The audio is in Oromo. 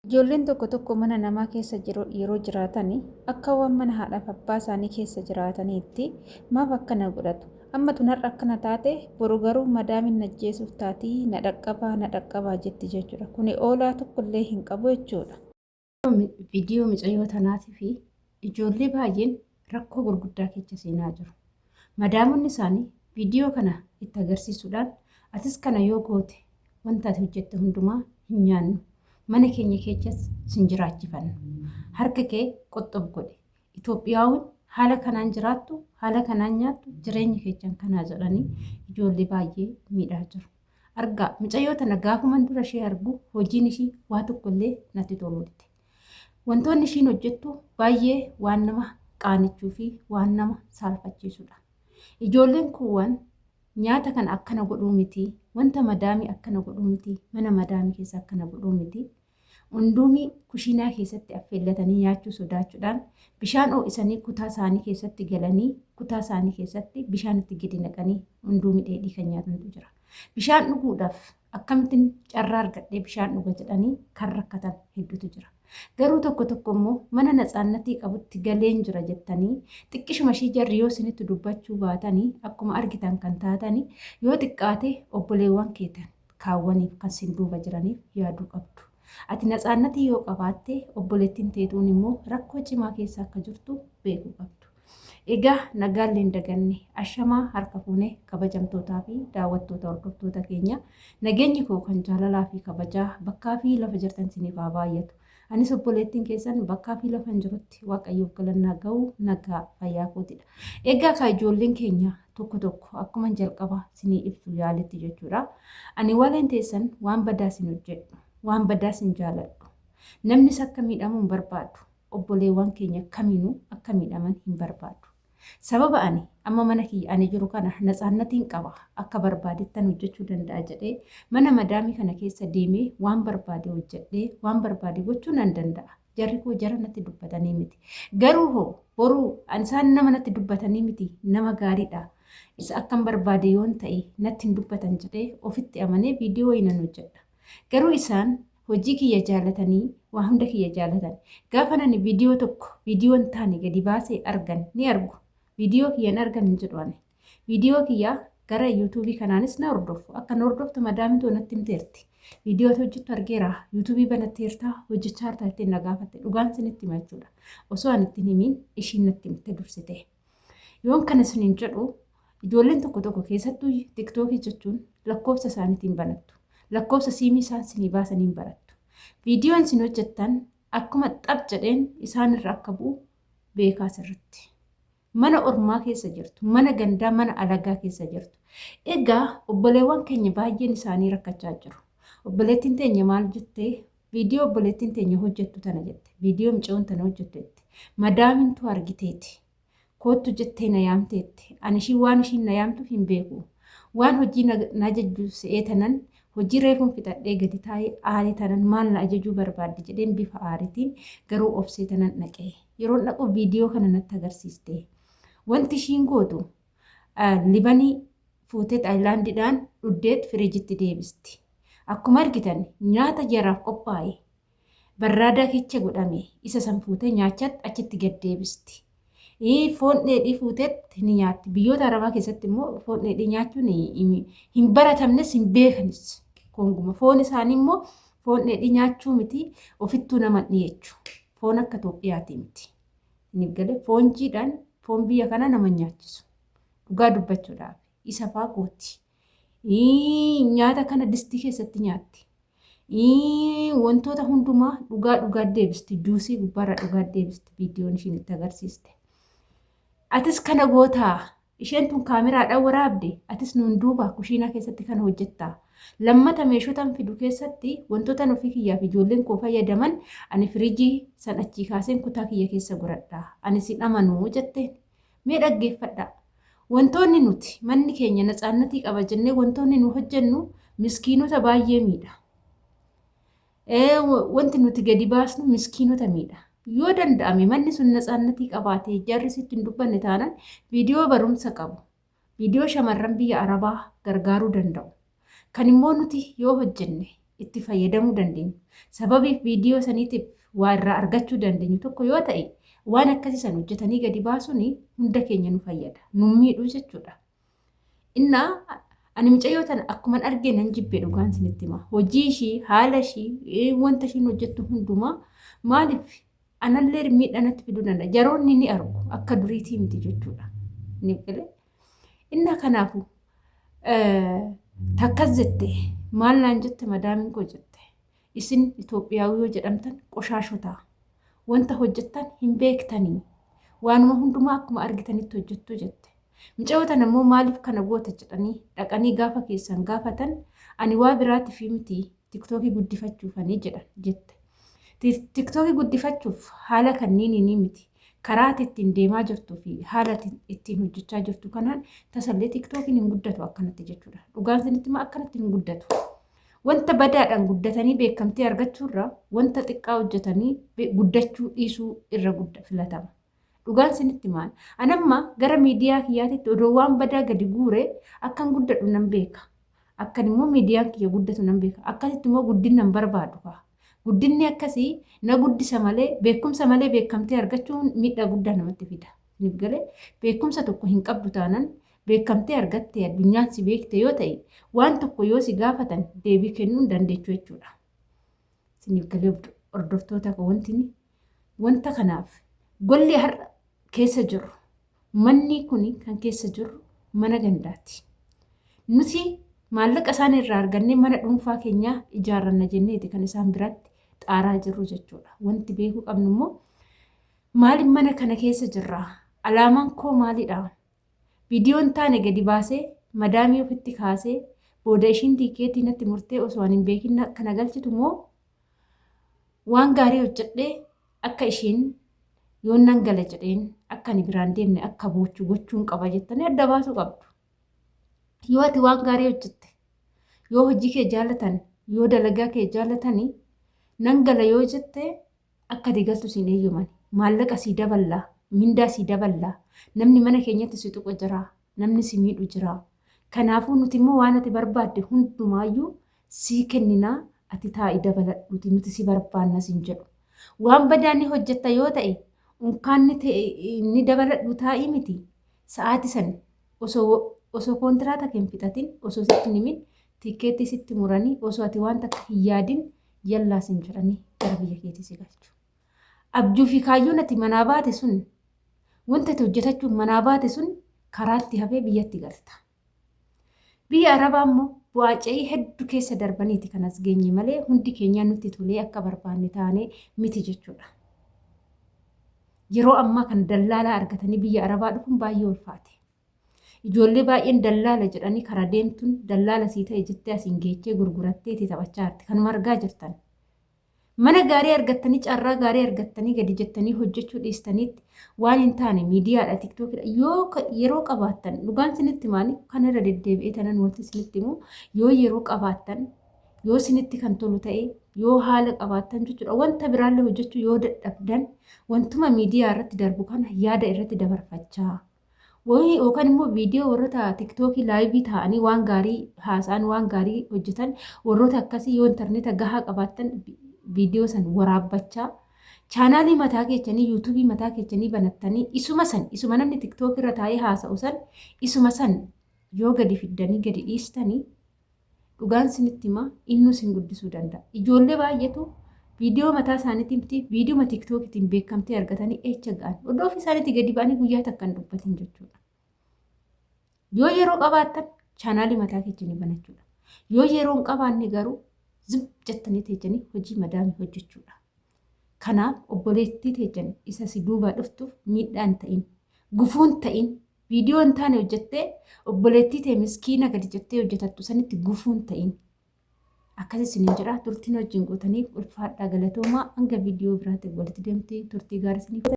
Ijoolleen tokko tokko mana namaa keessa yeroo jiraatan akka waan mana haadhaaf abbaa isaanii keessa jiraataniitti maaf akkana godhatu? Amma tun har'a akkana taate boru garuu madaamin ajjeesuuf taatii na dhaqqabaa jetti jechuudha. Kuni oolaa tokkollee hin qabu jechuudha. Viidiyoo mucayyoo tanaatii fi ijoollee baay'een rakkoo gurguddaa keessa seenaa jiru. Madaamonni isaanii viidiyoo kana itti agarsiisuudhaan atis kana yoo goote wanta ati hojjette hundumaa hin nyaannu. Mana keenya keessas sin jiraachifannu. Harka kee qoxxoof godhe. Itoophiyaawwan haala kanaan jiraattu, haala kanaan nyaattu, jireenya keessan kanaa jedhanii ijoollee baay'ee miidhaa jiru. Argaa mucayyoo tana gaafuman dura ishee argu hojiin ishii waa tokkollee natti toluutti. Wantoonni ishiin hojjettu baay'ee waan nama qaanichuu fi waan nama saalfachiisudha. Ijoolleen kuuwwan nyaata kana akkana godhuu miti, wanta madaamii akkana godhuu miti, mana madaamii keessa akkana godhuu miti. Hunduumii kushiinaa keessatti affeellatanii nyaachuu sodaachuudhaan bishaan ho'isanii kutaa isaanii keessatti galanii kutaa isaanii keessatti bishaan itti gadi naqanii hunduumii dheedhii kan nyaatantu jira. Bishaan dhuguudhaaf akkamittiin carraa argadhee bishaan dhuga jedhanii kan rakkatan hedduutu jira. Garuu tokko tokko immoo mana natsaannatii qabutti galeen jira jettanii xiqqishuma ishii jarri yoo isinitti dubbachuu baatanii akkuma argitan kan taatanii yoo xiqqaate obboleewwan keetan kaawwaniif kan sin duuba jiraniif yaaduu qabdu. Ati natsaannatii yoo qabaatte obboleettiin teetuun immoo rakkoo cimaa keessa akka jirtu beekuu qabdu. Egaa nagaallee hin daganne ashamaa harka fuunee kabajamtootaa fi daawwattoota hordoftoota keenya nageenyi koo kan jaalalaa fi kabajaa bakkaa fi lafa jirtan siniif haa baay'atu. Anis obboleettiin keessan bakkaa fi lafa hin jirutti waaqayyoof galannaa ga'uu nagaa fayyaa kootidha. Egaa kan ijoolleen keenya tokko tokko akkuma jalqaba sinii ibsu yaaletti jechuudha. Ani waleen teessan waan badaa sin hojjedhu, waan badaa sin jaaladhu. Namnis akka miidhamu hin barbaadu. Obboleewwan keenya kamiinuu akka miidhaman hin barbaadu. Sababa ani amma mana kiyya ani jiru kana natsaannatiin qaba akka barbaadettan hojjechuu danda'a jedhee mana madaamii kana keessa deemee waan barbaade hojjedhee waan barbaade gochuu nan danda'a. Jarri koo jara natti dubbatanii miti. Garuu hoo boruu isaan nama natti dubbatanii miti nama gaariidha. Isa akkan barbaade yoon ta'e natti hin dubbatan jedhee ofitti amanee viidiyoo wayinan hojjedha. Garuu isaan hojii kiyya jaalatanii waa hunda kiyya jaalatan. Gaafa nani viidiyoo tokko viidiyoo hin taane gadi baasee argan ni argu. Viidiyoo kiyyan argan hin jedhu ani. Viidiyoo kiyya gara yuutuubii kanaanis na hordofu. Akka na hordoftu madaamitu natti himteerti. Viidiyoo hojjettu argeera. Yuutuubii banatteertaa hojjechaa hartaa ittiin na gaafatte. Dhugaan sinitti hima jechuudha. Osoo ani ittiin himiin ishiin natti himte dursite. Yoon kana siniin jedhu ijoolleen tokko tokko keessattuu tiktookii jechuun lakkoofsa isaaniitiin banattu. Lakkoofsa siimii isaan sinii baasaniin barattu. Viidiyoon sin hojjettan akkuma xab jedheen isaanirra akka bu'u beekaa sirritti. Mana ormaa keessa jirtu, mana gandaa, mana alagaa keessa jirtu. Egaa obboleewwan keenya baay'een isaanii rakkachaa jiru. Obboleettiin teenya maal jettee viidiyoo obboleettiin teenya hojjettu tana jette. Viidiyoo mucayyoon tana hojjettu jette. Madaamintu argiteeti. Koottu jettee na yaamteetti. Ani waan ishiin na yaamtuuf hin beeku. Waan hojii na ajajju se'ee tanan hojii reefuun fixadhee gadi taa'ee aarii tanan maal na ajajuu barbaadde jedheen bifa aariitiin garuu obsee tanan dhaqee. Yeroo dhaqu viidiyoo kana natti agarsiiste. Wanti ishiin gootu libanii fuutee taayilaandiidhaan dhuddeet firiijitti deebisti. Akkuma argitan nyaata jaraaf qophaa'e barraadaa keessa godhame isa san fuutee nyaachatti achitti gad deebisti. Foon dheedhii fuuteetti ni nyaatti. Biyyoota arabaa keessatti immoo foon dheedhii nyaachuun hin baratamnes hin beekanis. Konguma foon isaanii immoo foon dheedhii nyaachuu miti ofittuu nama dhiyeechuu. Foon akka Itoophiyaati miti. Inni galee foon jiidhaan foon biyya kana nama nyaachisu. Dhugaa dubbachuudhaaf isa fa'aa gooti. Nyaata kana distii keessatti nyaatti. Wantoota hundumaa dhugaa deebisti. Juusii gubbaarra dhugaa deebisti. Viidiyoon ishiin itti agarsiiste. Atis kana gootaa. Isheen tun kaameraadhaan waraabde. Atis nuun duuba kushiinaa keessatti kana hojjettaa. Lammata meeshootaan fidu keessatti wantoota ofii kiyyaaf ijoolleen koo fayyadaman ani firiijii san achii kaaseen kutaa kiyya keessa godhadha. Ani sin amanuu jetteen mee dhaggeeffadha. Wantoonni nuti manni keenya natsaannatii qaba jennee wantoonni nu hojjennu miskiinota baay'ee miidha. Wanti nuti gadi baasnu miskiinota miidha. Yoo danda'ame manni sun natsaannatii qabaatee jarri sitti hin dubbanne taanaan viidiyoo barumsa qabu. Viidiyoo shamarran biyya Arabaa gargaaruu danda'u. Kan immoo nuti yoo hojjenne itti fayyadamuu dandeenyu. Sababiif viidiyoo saniitiif waa irraa argachuu dandeenyu tokko yoo ta'e waan akkasii san hojjetanii gadi baasuun hunda keenya nu fayyada. Nu miidhuu jechuudha. Innaa ani mucayyoo tana akkuman argee nan jibbee dhugaan isinitti hima. Hojii ishii, haala ishii, wanta ishiin hojjettu hundumaa maaliif anallee miidhanatti fiduu danda'a. Jaroonni ni argu akka duriitii miti jechuudha. Ni galee. Innaa kanaafu takkas jette maal naan jette madaamiin koo jette. Isin Itoophiyaawii yoo jedhamtan qoshaashotaa. Wanta hojjettan hin beektanii. Waanuma hundumaa akkuma argitanitti hojjettu jette. Mucayyoo tana immoo maaliif kana goota jedhanii dhaqanii gaafa keessan gaafatan ani waa biraatiif miti tiktookii guddifachuufanii jedhan jette. Tiktookii guddifachuuf haala kanniin miti. Karaa ittiin deemaa jirtuu fi haala ittiin hojjechaa jirtu kanaan tasallee tiktookiin hin guddatu akkanatti jechuudha. Dhugaan isinitti himaa akkanatti hin guddatu. Wanta badaadhaan guddatanii beekamtii argachuurraa wanta xiqqaa hojjetanii guddachuu dhiisuu irra filatama. Dhugaan isinitti maal? Anamma gara miidiyaa kiyyaatitti odoo waan badaa gadi guure akkan guddadhu nan beeka. Akkan immoo miidiyaan kiyya guddatu nan beeka. Akkasitti immoo guddina nan barbaadu. Guddinni akkasii na guddisa malee beekumsa malee beekamtii argachuun miidhaa guddaa namatti fida. Ni galee beekumsa tokko hin qabdu taanaan beekamtii argattee addunyaan si beekte yoo ta'e waan tokko yoo si gaafatan deebii kennuu dandeechuu jechuudha. Isiniif galee hordoftoota wanta kanaaf golli har'a keessa jirru manni kun kan keessa jirru mana gandaati. Nuti maallaqa isaan irraa argannee mana dhuunfaa keenyaa ijaarranna jenneeti kan isaan biratti xaaraa jirru jechuudha. Wanti beekuu qabnu immoo maaliif mana kana keessa jirra? Alaamaan koo maalidha? Viidiyoon taane gadi baasee madaamii ofitti kaasee booda ishiin tiikeetii natti murtee osoo hin beekin kana galchitu moo waan gaarii hojjedhee akka ishiin yoo nan gala jedheen akka ani biraan deemne akka boochuu gochuun qaba jettanii adda baasuu qabdu. Yoo ati waan gaarii hojjette, yoo hojii kee jaallatan, yoo dalagaa kee jaallatanii nan gala yoo jette akka digaltu siin eeyyamani. Maallaqa sii daballaa, mindaa sii daballaa. Namni mana keenyatti si tuqu jira, namni si miidhu jira. Kanaafuu nuti immoo waan ati barbaadde hundumaayyuu sii kenninaa ati taa'ii dabaladhuuti nuti si barbaanna siin jedhu. Waan badaa ni hojjetta yoo ta'e unkaan ni dabaladhu taa'ii miti. Sa'aatii san osoo kontiraata kee hin fixatin osoo sitti himin tiikeetii sitti muranii osoo ati waan takka hin yaadin yallaa siin jedhanii gara biyya keetii si galchu. Abjuu fi kaayyoon ati manaa baate sun wanta ati hojjetachuuf manaa baate sun karaatti hafee biyyatti galta. Biyya Arabaa immoo bu'aaca'ii hedduu keessa darbaniiti kan as geenye malee hundi keenyaan nutti tolee akka barbaanne taanee miti jechuudha. Yeroo ammaa kan dallaalaa argatanii biyya Arabaa dhufuun baay'ee ulfaate. Ijoollee baay'een dallaala jedhanii karaa deemtuun dallaala sii ta'e jettee asiin geechee gurguratteeti taphachaa jirti. Kanuma argaa jirtan. Mana gaarii argattanii carraa gaarii argattanii gadi jettanii hojjechuu dhiistaniitti waan hin taane miidiyaadha tiktookiidha yeroo qabaattan dhugaan isinitti maali kanarra deddeebi'ee tanan wanti isinitti immoo yoo yeroo qabaattan yoo isinitti kan tolu ta'e yoo haala qabaattan jechuudha wanta biraallee hojjechuu yoo dadhabdan wantuma miidiyaa irratti darbu kana yaada irratti dabarfachaa yookaan immoo viidiyoo warroota tiktookii laayivii ta'anii waan gaarii haasa'an waan gaarii hojjetan warroota akkasii yoo intarneeta gahaa qabaattan viidiyoo san waraabbachaa chaanaalii mataa keessanii yuutuubii mataa keessanii banattanii isuma namni tiktookii irra taa'ee haasa'u san isuma san yoo gadi fiddanii gadi dhiistanii dhugaan isinitti himaa innuu isin guddisuu danda'a. Ijoollee baay'eetu viidiyoo mataa isaaniitiin viidiyoo tiktookiitiin beekamtii argatanii eecha ga'an oddoo ofii isaaniitti gadi ba'anii guyyaa takka hin dubbatin jechuudha. Yoo yeroo qabaattan chaanaalii mataa keessanii banachuudha. Yoo yeroo hin qabaanne garuu zib jettanii teejanii hojii madaamii hojjechuudha. Kanaaf obboleettii teejan isa si duubaa dhuftuuf miidhaan ta'in gufuun ta'in viidiyoo hin taane hojjettee obboleettii tee miskiina gadi jettee hojjetattu sanitti gufuun ta'in. Akkasii isiniin jedha turtiin wajjin gootaniif ulfaadhaa galatoomaa hanga viidiyoo biraatti walitti deemtee turtii gaarii isiniif